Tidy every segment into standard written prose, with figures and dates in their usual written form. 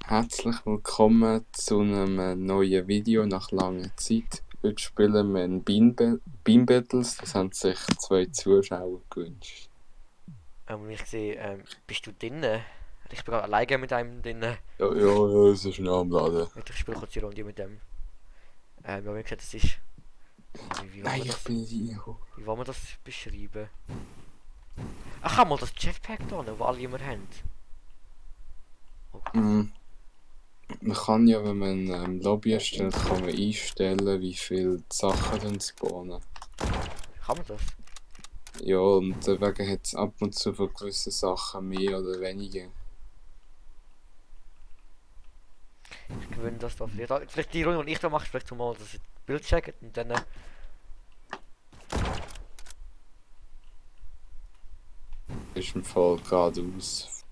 Herzlich willkommen zu einem neuen Video nach langer Zeit. Heute spielen wir ein Bean Battles, das haben sich 2 Zuschauer gewünscht. Und ich sehe, bist du drinnen? Ich bin gerade alleine mit einem drinnen. Ja, es ist noch am Laden. Ich spiele kurz die Runde mit dem. Ja, wie gesagt, das ist. Wie Nein, ich bin nicht reingekommen. Wie wollen wir das beschreiben? Ach, kann mal das Jetpack da, wo alle immer haben. Man kann ja, wenn man ein Lobby erstellt, kann man einstellen, wie viele Sachen dann spawnen. Kann man das? Ja, und deswegen hat es ab und zu von gewissen Sachen mehr oder weniger. Ich gewöhne das da. Vielleicht die Runde, die ich da mache, vielleicht mal das Bild checken und dann. Ist im Fall geradeaus.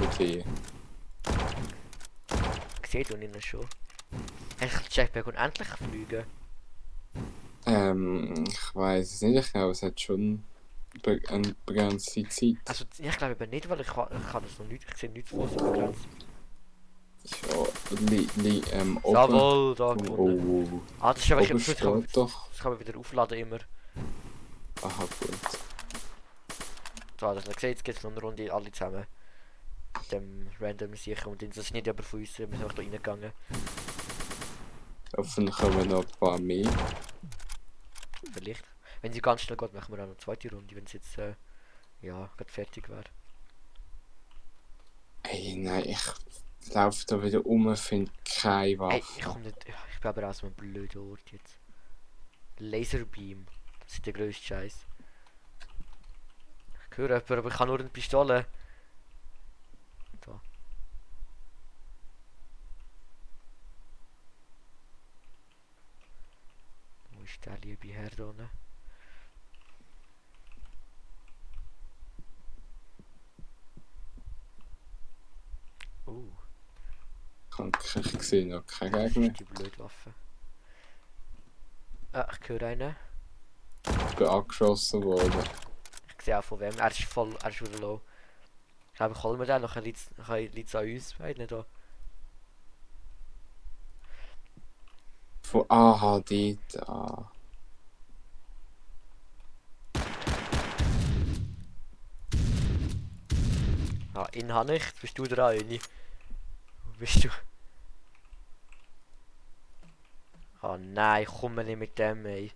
Okay. Ich sehe du ihn schon. Echt Jetpack und endlich fliegen. Ich weiß es nicht, ich glaube, es hat schon eine begrenzte Zeit. Also, ich glaube eben nicht, weil ich kann das noch nicht. Ich sehe nichts von so begrenzt. Ja, oben. Jawohl, da gewonnen. Oh, Ah, das ist aber oben ich steht doch. das kann man wieder aufladen immer. Aha, gut. So, das gesehen, jetzt gibt es noch eine Runde alle zusammen. Mit dem Random sicher und das ist nicht aber von uns, wir sind einfach da reingegangen. Hoffentlich kommen noch ein paar mehr. Vielleicht. Wenn sie ganz schnell geht, machen wir dann eine zweite Runde, wenn es jetzt ja, gerade fertig wäre. Ey, nein, ich laufe da wieder um, finde keine Waffe. Ey, ich komme nicht. Ich bin aber aus einem blöden Ort jetzt. Laserbeam. Das ist der grösste Scheiß. Ich höre jemanden, aber ich habe nur eine Pistole. Da. Wo ist der liebe Herr da unten? Ich sehe noch keine Das Gegner. ist die blöde Waffe. Ah, ich höre einen. Ich bin angeschossen worden. Ich sehe auch von wem. Er ist wieder low. Ich glaube, ich hole mir den, nachher liegt es an uns beiden da. Von aha, dort. Ah. Ah, ihn habe ich. Bist du dran, Öni? Wo bist du? Oh nein, komm nicht mit dem, ey.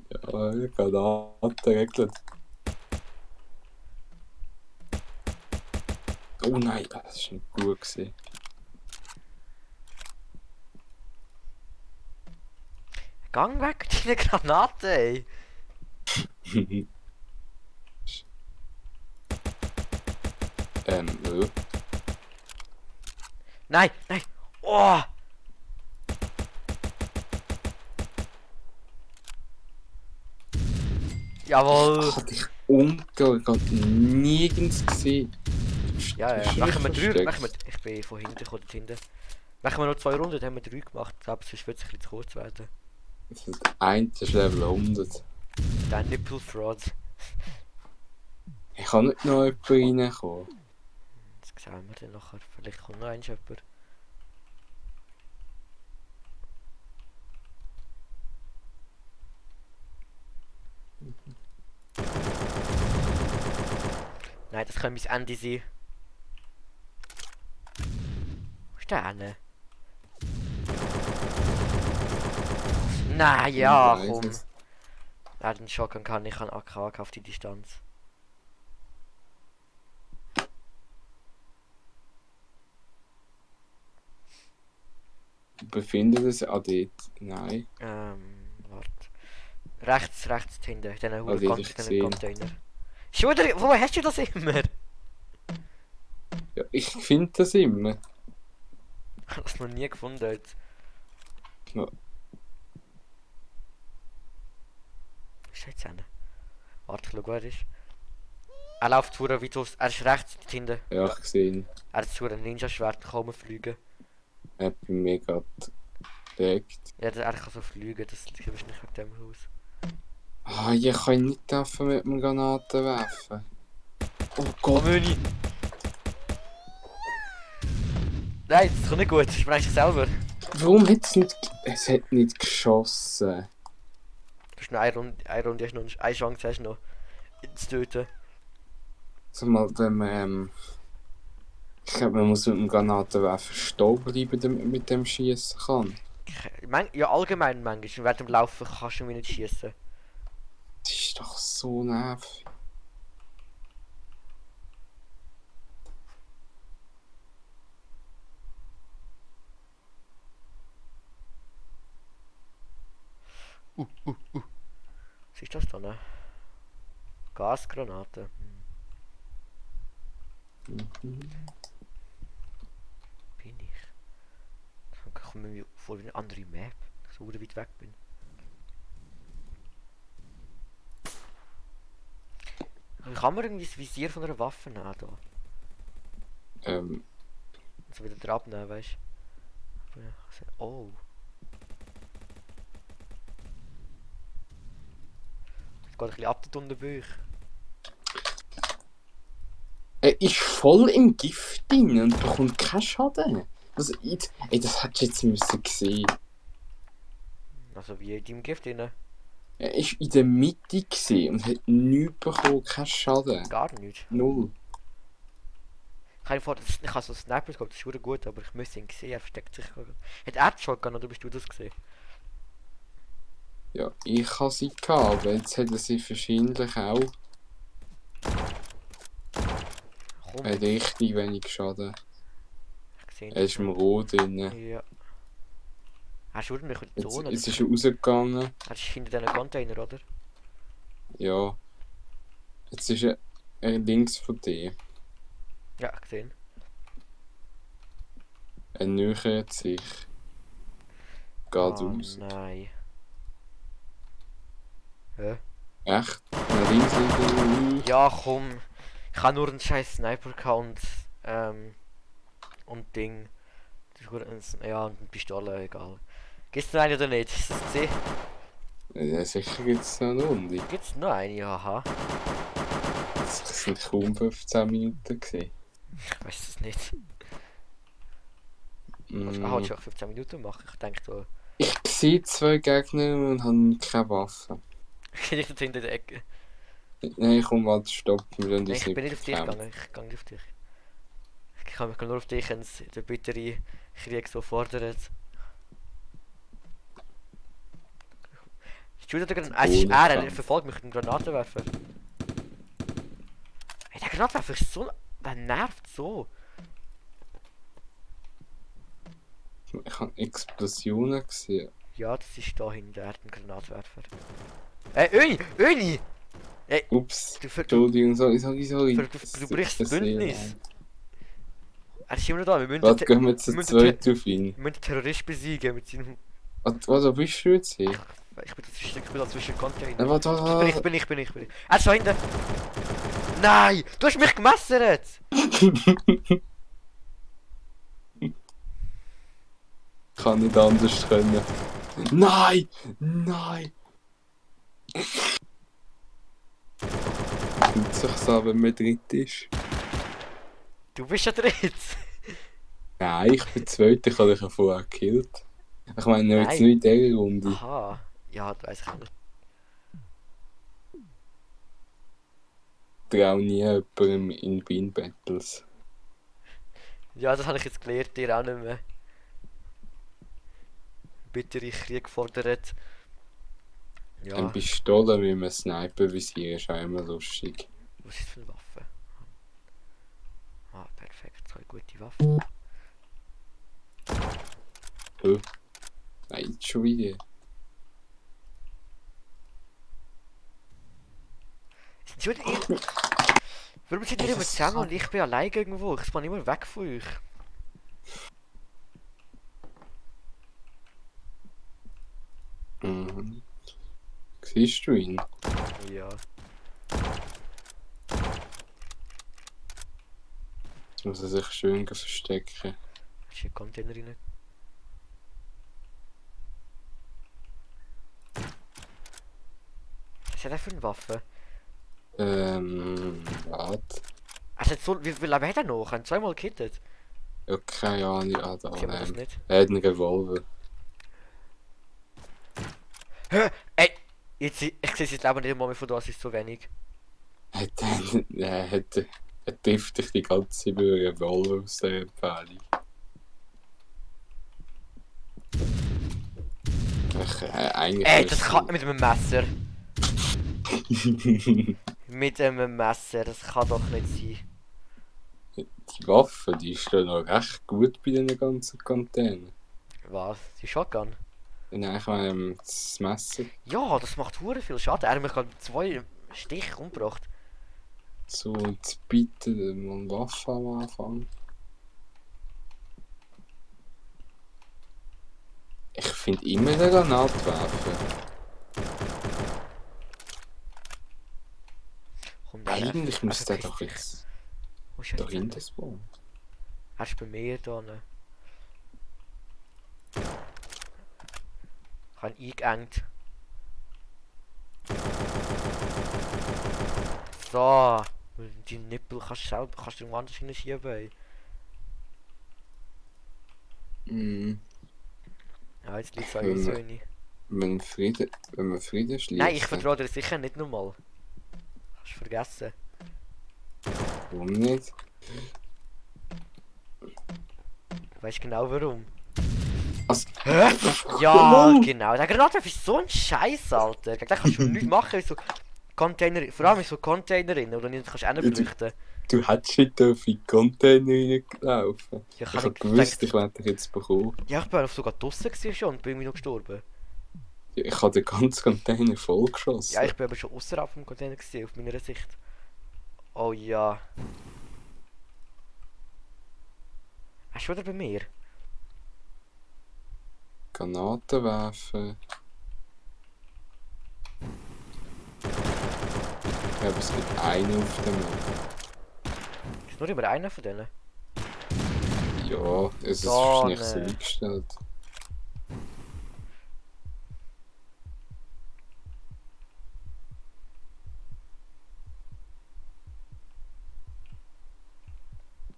Ja, ich kann angeregelt. Oh nein, das war nicht gut gewesen. Gang weg mit deiner Granate, ey. Ja. Nein, nein. Oh! Jawohl. Ich hab dich umgegangen, ich hab nirgends gesehen. Ja, Bist du machen wir nicht 3. versteckt? Ich bin von hinten, dort hinten. Machen wir noch 2 Runden, dann haben wir 3 gemacht. Ich glaube, sonst wird es ein bisschen zu kurz werden. Das ist ein Level 100. Dein Nipple Fraud. Ich kann nicht noch jemand reinkommen. Das sehen wir dann nachher. Vielleicht kommt noch eins jemand. Nein, das kann mein Ende sein. Wo ist der eine? Nein, ja, Ich weiss komm. es. Ja, den Shotgun kann ich an AK auf die Distanz. Befindet es an dort? Nein. Warte. Rechts hinten, in Ah, die hab ich diesen gesehen. Container. Schon wieder, wo hast du das immer? Ja, ich finde das immer. Ich habe das noch nie gefunden jetzt. Ja. Wo ist jetzt einer? Warte, ich schau, wer er ist. Er läuft vor weit aus. Er ist rechts hinten. Ja, ich sehe ihn. Er hat zu einem Ninja-Schwert kaum fliegen. Er hat bei mir gerade direkt. Ja, er kann so fliegen, das liegt wahrscheinlich wegen dem Haus. Ah, ich kann ihn nicht treffen mit dem Granaten werfen. Oh Oh, Gott. Möni! Nein, das ist doch nicht gut, das sprengst dich selber. Warum hat es nicht... Es hat nicht geschossen. Du hast noch eine Runde hast noch, eine Chance hast du noch, ihn zu töten. Sag mal, wenn man... ich glaube, man muss mit dem Granatenwerfer stehen bleiben, damit man mit dem schießen kann. Ja, allgemein manchmal. Während dem Laufen kannst du mich nicht schießen. Das ist doch so nervig. Was ist das da, ne? Gasgranate. Bin ich? Dann kommen wir vor wie eine andere Map, dass ich so weit weg bin. Kann man irgendwie das Visier von einer Waffe nehmen da? So wieder drauf nehmen, weißt du? Oh. Es geht ein bisschen ab dort unten bei euch. Er ist voll im Gift drin und bekommt keinen Schaden. Also, ey, das hättest du jetzt müssen sehen. Also wie in deinem Gift drin? Er war in der Mitte gewesen und hat nichts bekommen, keinen Schaden. Gar nicht. Null. Ich habe so Snipers gehabt, das ist wirklich gut, aber ich müsste ihn sehen, er versteckt sich. Hat er die Shotgun oder bist du das gesehen? Ja, ich habe sie gehabt, aber jetzt hat er sie wahrscheinlich auch. Komm, Er hat richtig wenig Schaden. ich sehe ihn. Er ist im Rohr drin. Ja. Er ist wirklich in die Jetzt, Zone. jetzt ist er rausgegangen. Er ist hinter diesen Container, oder? Ja. Jetzt ist er links von dir. Ja, gesehen. Er nähert sich. Geradeaus. Nein. Hä? Echt? Nach links. Ja, komm. Ich habe nur einen scheiß Sniper gehabt und Ding. Das ist gut, ja, und eine Pistole, egal. Gibt's noch eine oder nicht? Ist das gesehen? Ja, sicher gibt es noch eine Runde. Gibt's noch eine? Aha. Das sind kaum 15 Minuten gewesen. Ich weiß es nicht. Mm. Ah, ich auch 15 Minuten machen. Ich denke da. Ich sehe 2 Gegner und habe keine Waffe. Ich bin nicht hinter der Ecke. Nein, komm, warte, stopp. Wir Nein, ich bin nicht auf dich gegangen. Ich gehe nicht auf dich. Ich kann mich nur auf dich, wenn es der bittere Krieg so fordert. Shooter der Granate. Es ist er verfolgt mich mit einem Granatenwerfer. Hey, der Granatenwerfer ist so. Der nervt so. Ich habe Explosionen gesehen. Ja, das ist da hinten, der hat einen Granatwerfer. Öni! Ups, Du Entschuldigung, sorry. Du brichst das Bündnis. Er ist immer noch da, wir müssen Warte, gehen wir zu zweit auf ihn. wir müssen den Terrorist besiegen mit seinem... Warte, bist du jetzt hier? Ich bin da zwischen Container. Nein, warte. Ich bin. Er ist da hinten! Nein! Du hast mich gemessert! Kann nicht anders können. Nein! Fühlt sich so, wenn man dritt ist. Du bist ja dritt! Nein, ich bin zweiter, ich habe dich ja vorher gekillt. Ich meine, jetzt nicht in dieser Runde. Aha. Ja, das weiss ich nicht. Trau nie jemandem in Bean Battles. Ja, das habe ich jetzt gelernt, dir auch nicht mehr. Bittere Krieg fordert. Ja. Eine Pistole mit einem Sniper-Visier ist auch immer lustig. Was ist das für eine Waffe? Ah, perfekt. So eine gute Waffe. Nein, schon wieder. Warum sind ihr immer zusammen und ich bin allein irgendwo? Ich bin immer weg von euch. Mhm. Siehst du ihn? Ja. Jetzt muss er sich schön verstecken. Ist hier ein Container rein? Was ist das für eine Waffe? Warte. Also jetzt so, wie viel Leben hat er noch? Haben zweimal gekittet? Ja, keine Ahnung, Sehen wir das nicht? Er hat einen Revolver. Hä? Ey! Jetzt, ich sehe es Leben nicht mal von da, es ist zu wenig. Er trifft dich die ganze Zeit mit einem Revolver aus der Empfehlung. Eigentlich Ey, das kann mit einem Messer. Mit einem Messer, das kann doch nicht sein. Die Waffe, die ist ja noch recht gut bei diesen ganzen Containern. Was? Die Shotgun? Nein, ich meine, das Messer. Ja, das macht hure viel Schaden. Er hat mich gerade 2 Stiche umgebracht. So, und zu bieten, mal Waffe am Anfang. Ich finde immer eine Granatwerfer. Komm, der Eigentlich müsste er verpisst doch dich. jetzt Wo ist er jetzt? dahinter spawnen. Er ist bei mir da. Ne? Ich habe ihn eingeengt. So. Die Nippel kannst du irgendwo anders hinschieben. Ey. Mhm. Ja, jetzt liegt es an Wenn uns, wir- Söhne. Wenn wir Frieden schließen. Nein, ich vertraue dir sicher nicht nochmal. Hast du vergessen. Warum nicht? Du weißt genau warum. Also, Hä? Ja, genau. Der Granatwerfer ist so ein Scheiß, Alter. Da kannst du nichts machen, wie so Container, vor allem in so Containerinnen, oder nicht kannst du flüchten. du hättest nicht in die Container reingelaufen. Ja, Ich kann habe ich gewusst, gedacht- ich werde dich jetzt bekommen. Ja, ich bin sogar draussen gewesen schon und bin irgendwie noch gestorben. Ja, ich habe den ganzen Container vollgeschossen. Ja, ich bin aber schon außerhalb vom Container gewesen, auf meiner Sicht. Oh ja. Er ist wieder bei mir. Granaten werfen. Ich glaube, es gibt einen auf dem Map. Ist nur immer einer von denen. Ja, es ist Da, wahrscheinlich ne. so eingestellt.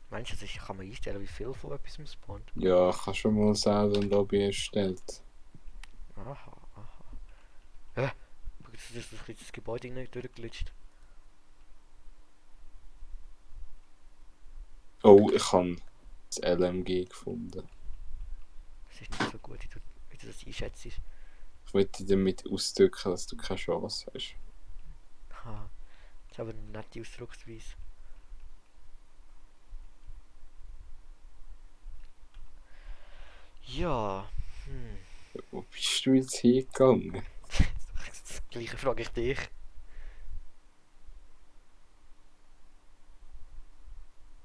Meinst du, ich kann man einstellen, wie viel von etwas spawnt? Ja, ich habe schon mal selber ein Lobby erstellt. Aha, aha. Jetzt ist das Gebäude nicht durchgelutscht. Oh, ich habe das LMG gefunden. Das ist nicht so gut, wie du das einschätzt. Ich wollte damit ausdrücken, dass du keine Chance hast. Ha, das ist aber eine nette Ausdrucksweise. Ja, Wo bist du jetzt hingegangen? das gleiche frage ich dich.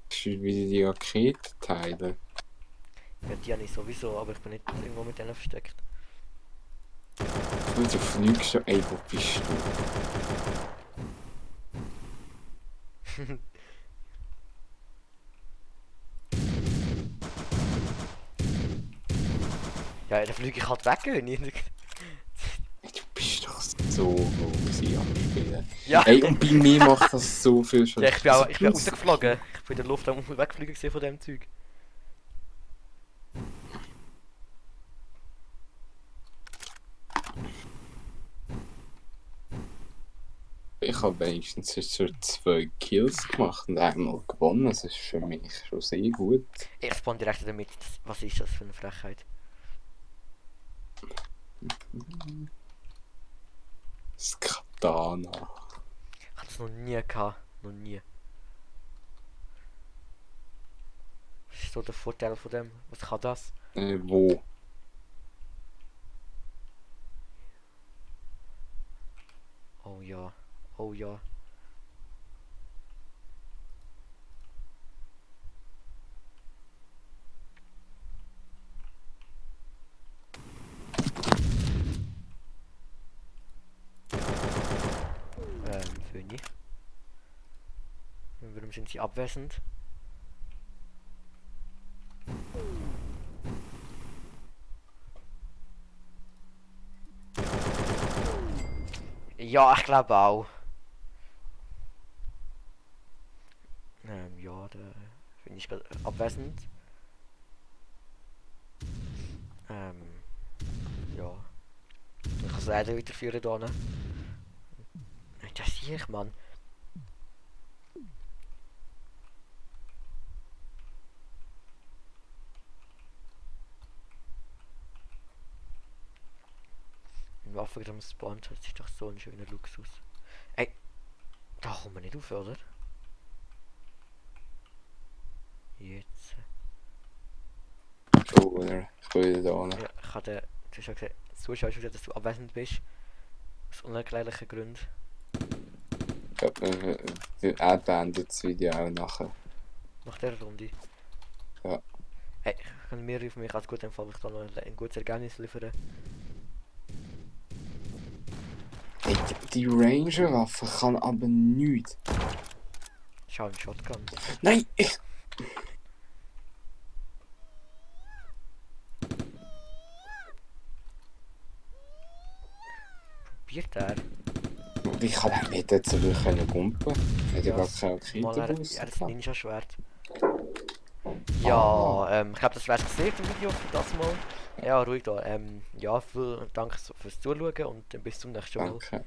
Hast du wieder die Raketenteile? Ja, die habe ich sowieso, aber ich bin nicht irgendwo mit denen versteckt. Du fliegst schon. Ey, wo bist du? Ja, dann fliege ich halt weg, wenn ich... Ey, du bist doch so gewesen am Spielen. Ja, Ey, und bei mir macht das so viel schon. ja ich bin rausgeflogen. Ich bin in der Luft am Wegfliegen gesehen von dem Zeug. Ich habe wenigstens jetzt schon 2 Kills gemacht und einmal gewonnen. Das ist für mich schon sehr gut. Ich spawn direkt damit. Was ist das für eine Frechheit? Das Katana. Ich hatte das noch nie gehabt. Noch nie. Was ist so der Vorteil von dem? Was kann das? Wo? Oh ja. Oh ja. Föhni. Warum sind sie abwesend? Ja, ich glaube auch. Ja, der finde ich gerade abwesend. Ja. Ich kann es leider weiterführen hier. Das sehe ich, Mann. Ein Waffengramm spawnt, das ist doch so ein schöner Luxus. Ey, da kommen wir nicht auf, oder? Jetzt. Oh, oder? Ich will wieder da. Ja, ich habe du hast ja gesagt, du hast schon wieder, dass du abwesend bist. Aus unerklärlichen Gründen. Er beendet das Video auch nachher. Nach dieser Runde. Ja. Hey, können wir auf mich als gut empfehlen, ich da noch ein gutes Ergebnis liefern. Hey, die Ranger-Waffe kann aber nichts. Schau, ein Shotgun. Nein, ich... Probiert er? Wie kann er nicht jetzt so wirklich gumpen? Hat ja gar keine Mal er Kinderbusse das gehabt. Ninja-Schwert. Ja, ich glaube, das wär's gesehen im Video für das Mal. Ja, ruhig da. Ja, vielen Dank fürs Zuschauen und dann bis zum nächsten Mal. Danke.